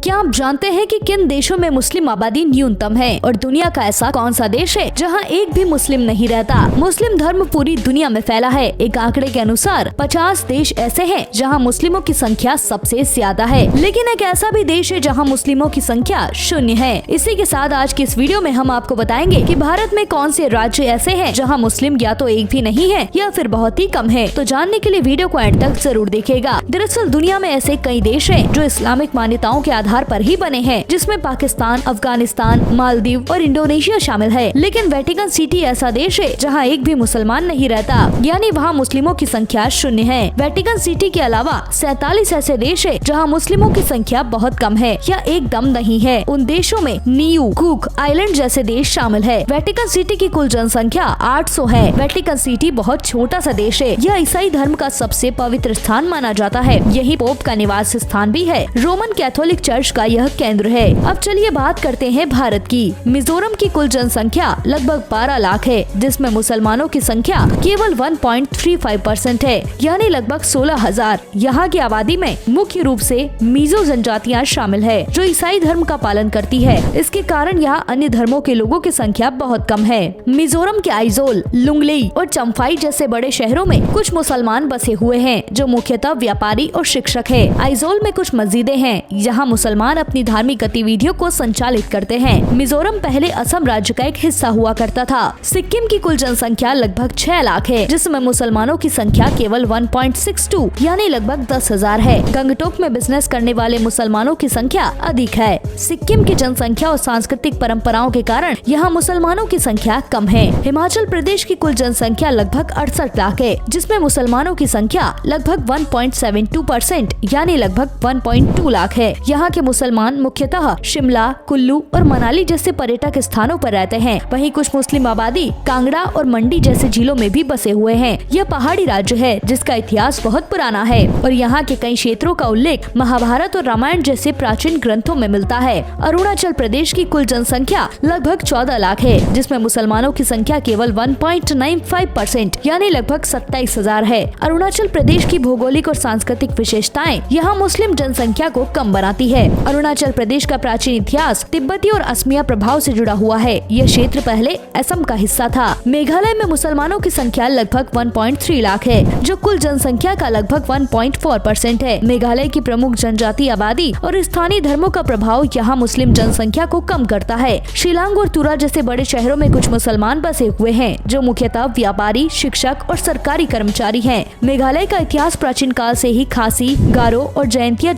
क्या आप जानते हैं कि किन देशों में मुस्लिम आबादी न्यूनतम है और दुनिया का ऐसा कौन सा देश है जहां एक भी मुस्लिम नहीं रहता। मुस्लिम धर्म पूरी दुनिया में फैला है। एक आंकड़े के अनुसार 50 देश ऐसे हैं जहां मुस्लिमों की संख्या सबसे ज्यादा है, लेकिन एक ऐसा भी देश है जहां मुस्लिमों की संख्या 0 है। इसी के साथ आज की इस वीडियो में हम आपको बताएंगे कि भारत में कौन से राज्य ऐसे हैं जहां मुस्लिम या तो एक भी नहीं है या फिर बहुत ही कम है। तो जानने के लिए वीडियो को एंड तक जरूर देखिएगा। दरअसल दुनिया में ऐसे कई देश हैं जो इस्लामिक मान्यताओं के आधार पर ही बने हैं, जिसमें पाकिस्तान, अफगानिस्तान, मालदीव और इंडोनेशिया शामिल है। लेकिन वेटिकन सिटी ऐसा देश है जहां एक भी मुसलमान नहीं रहता, यानी वहां मुस्लिमों की संख्या 0 है। वेटिकन सिटी के अलावा 47 ऐसे देश है जहां मुस्लिमों की संख्या बहुत कम है या एकदम नहीं है। उन देशों में न्यू कुक आइलैंड जैसे देश शामिल है। वेटिकन सिटी की कुल जनसंख्या 800 है। वेटिकन सिटी बहुत छोटा सा देश है। यह ईसाई धर्म का सबसे पवित्र स्थान माना जाता है। यही पोप का निवास स्थान भी है। रोमन कैथोलिक चर्च का यह केंद्र है। अब चलिए बात करते हैं भारत की। मिजोरम की कुल जनसंख्या लगभग 12 लाख है, जिसमें मुसलमानों की संख्या केवल 1.35% है, यानी लगभग 16,000। यहाँ की आबादी में मुख्य रूप से मिजो जनजातियाँ शामिल है, जो ईसाई धर्म का पालन करती है। इसके कारण यहाँ अन्य धर्मों के लोगों की संख्या बहुत कम है। मिजोरम के आइजोल, लुंगलेई और चम्फाई जैसे बड़े शहरों में कुछ मुसलमान बसे हुए हैं, जो मुख्यतः व्यापारी और शिक्षक है। आइजोल में कुछ मस्जिदें हैं, यहाँ मुसलमान अपनी धार्मिक गतिविधियों को संचालित करते हैं। मिजोरम पहले असम राज्य का एक हिस्सा हुआ करता था। सिक्किम की कुल जनसंख्या लगभग 6 लाख है, जिसमें मुसलमानों की संख्या केवल 1.62 यानी लगभग 10,000 है। गंगटोक में बिजनेस करने वाले मुसलमानों की संख्या अधिक है। सिक्किम की जनसंख्या और सांस्कृतिक परंपराओं के कारण यहाँ मुसलमानों की संख्या कम है। हिमाचल प्रदेश की कुल जनसंख्या लगभग 68 लाख है, जिसमें मुसलमानों की संख्या लगभग 1.72% यानी लगभग 1.2 लाख है। यहाँ के मुसलमान मुख्यतः शिमला, कुल्लू और मनाली जैसे पर्यटक स्थानों पर रहते हैं। वहीं कुछ मुस्लिम आबादी कांगड़ा और मंडी जैसे जिलों में भी बसे हुए हैं। यह पहाड़ी राज्य है, जिसका इतिहास बहुत पुराना है और यहाँ के कई क्षेत्रों का उल्लेख महाभारत और रामायण जैसे प्राचीन ग्रंथों में मिलता है। अरुणाचल प्रदेश की कुल जनसंख्या लगभग 14 लाख है, जिसमें मुसलमानों की संख्या केवल 1.95% यानी लगभग 27,000 है। अरुणाचल प्रदेश की भौगोलिक और सांस्कृतिक विशेषताएं यहाँ मुस्लिम जनसंख्या को कम बनाती है। अरुणाचल प्रदेश का प्राचीन इतिहास तिब्बती और असमिया प्रभाव से जुड़ा हुआ है। यह क्षेत्र पहले असम का हिस्सा था। मेघालय में मुसलमानों की संख्या लगभग 1.3 लाख है, जो कुल जनसंख्या का लगभग 1.4% है। मेघालय की प्रमुख जनजाति आबादी और स्थानीय धर्मों का प्रभाव यहाँ मुस्लिम जनसंख्या को कम करता है। शिलांग और तुरा जैसे बड़े शहरों में कुछ मुसलमान बसे हुए हैं, जो मुख्यतः व्यापारी, शिक्षक और सरकारी कर्मचारी हैं। मेघालय का इतिहास प्राचीन काल से ही खासी, गारो और जयंतिया